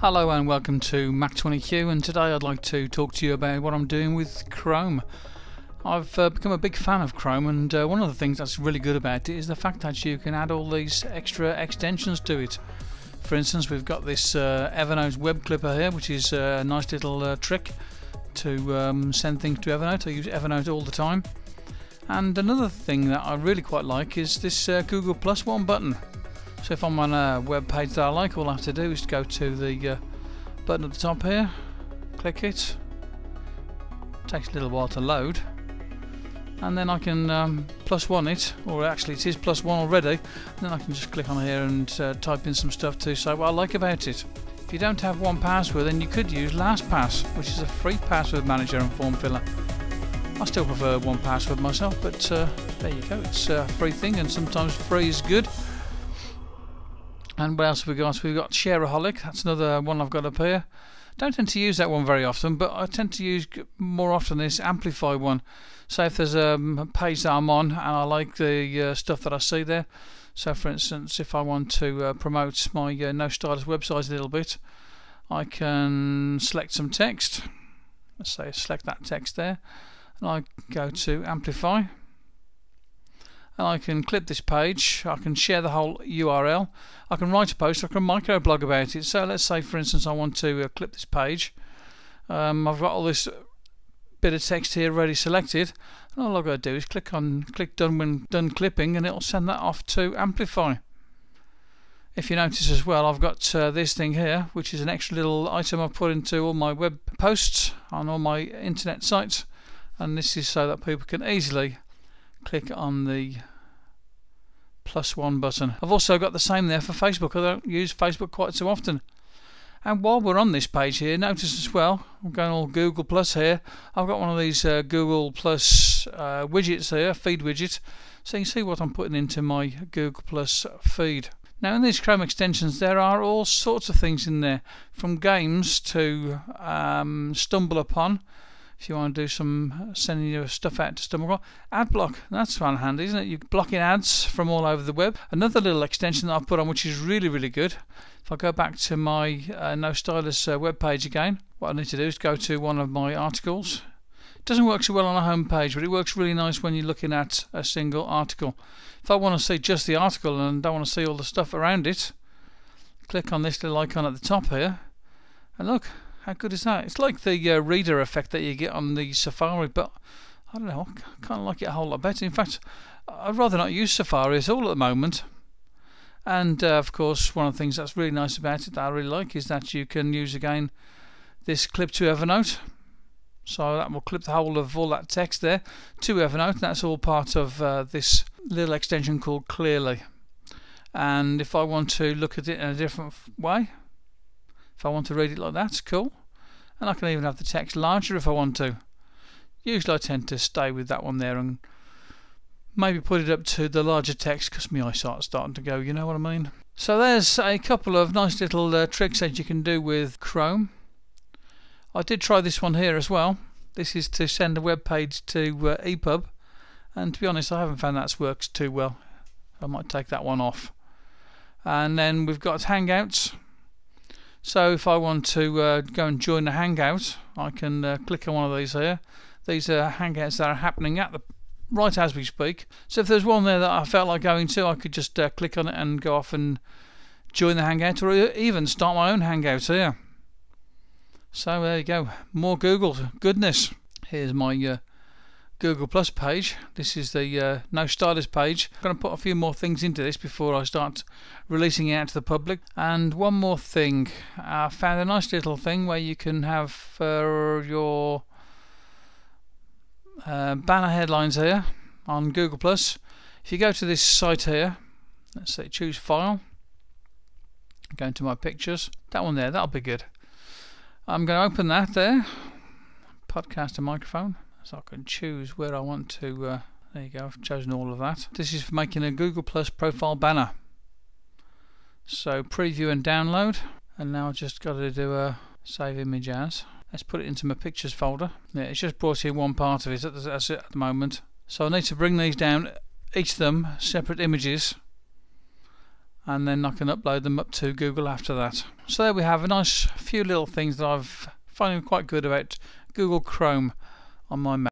Hello and welcome to Mac20Q, and today I'd like to talk to you about what I'm doing with Chrome. I've become a big fan of Chrome, and one of the things that's really good about it is the fact that you can add all these extra extensions to it. For instance, we've got this Evernote web clipper here, which is a nice little trick to send things to Evernote. I use Evernote all the time. And another thing that I really quite like is this Google Plus One button. So if I'm on a web page that I like, all I have to do is go to the button at the top here, click it. Takes a little while to load, and then I can plus one it, or actually it is plus one already, and then I can just click on here and type in some stuff to say what I like about it. If you don't have one password, then you could use LastPass, which is a free password manager and form filler. I still prefer one password myself, but there you go, it's a free thing, and sometimes free is good. And what else have we got? We've got Shareaholic, that's another one I've got up here. Don't tend to use that one very often, but I tend to use more often this Amplify one. So if there's a page that I'm on and I like the stuff that I see there, so for instance if I want to promote my No Stylist website a little bit, I can select some text. Let's say select that text there, and I go to Amplify. And I can clip this page, I can share the whole URL, I can write a post, I can microblog about it. So let's say for instance I want to clip this page. I've got all this bit of text here already selected, and all I've got to do is click done when done clipping, and it'll send that off to Amplify. If you notice as well, I've got this thing here, which is an extra little item I've put into all my web posts on all my internet sites, and this is so that people can easily click on the plus one button. I've also got the same there for Facebook. I don't use Facebook quite so often. And while we're on this page here, notice as well, I'm going all Google Plus here. I've got one of these Google Plus widgets here, feed widget, so you can see what I'm putting into my Google Plus feed. Now in these Chrome extensions there are all sorts of things in there, from games to stumble upon. If you want to do some sending your stuff out to stumble upon. Ad block, that's one handy, isn't it? You're blocking ads from all over the web. Another little extension that I've put on, which is really good. If I go back to my No Stylist web page again, what I need to do is go to one of my articles. It doesn't work so well on a home page, but it works really nice when you're looking at a single article. If I want to see just the article and don't want to see all the stuff around it, click on this little icon at the top here, and look, how good is that? It's like the reader effect that you get on the Safari, but I don't know, I kind of like it a whole lot better. In fact, I'd rather not use Safari at all at the moment. And of course, one of the things that's really nice about it that I really like is that you can use again this clip to Evernote. So that will clip the whole of all that text there to Evernote. That's all part of this little extension called Clearly. And if I want to look at it in a different way, if I want to read it like that, cool. And I can even have the text larger if I want to. Usually I tend to stay with that one there and maybe put it up to the larger text because my eyesight's starting to go, you know what I mean. So there's a couple of nice little tricks that you can do with Chrome. I did try this one here as well. This is to send a web page to EPUB, and to be honest I haven't found that works too well. I might take that one off. And then we've got Hangouts. So if I want to go and join the Hangout, I can click on one of these here. These are Hangouts that are happening right as we speak. So if there's one there that I felt like going to, I could just click on it and go off and join the Hangout, or even start my own Hangout here. So there you go, more Google goodness. Here's my Google Plus page. This is the No Stylist page. I'm going to put a few more things into this before I start releasing it out to the public. And one more thing, I found a nice little thing where you can have your banner headlines here on Google Plus. If you go to this site here, let's say choose file, go into my pictures, that one there, that'll be good. I'm going to open that there, podcast and microphone, so I can choose where I want to. There you go, I've chosen all of that. This is for making a Google Plus profile banner. So preview and download, and now I've just got to do a save image as. Let's put it into my pictures folder. Yeah, it's just brought in one part of it, that's it at the moment. So I need to bring these down, each of them separate images, and then I can upload them up to Google after that. So there we have a nice few little things that I've finding quite good about Google Chrome on my Mac.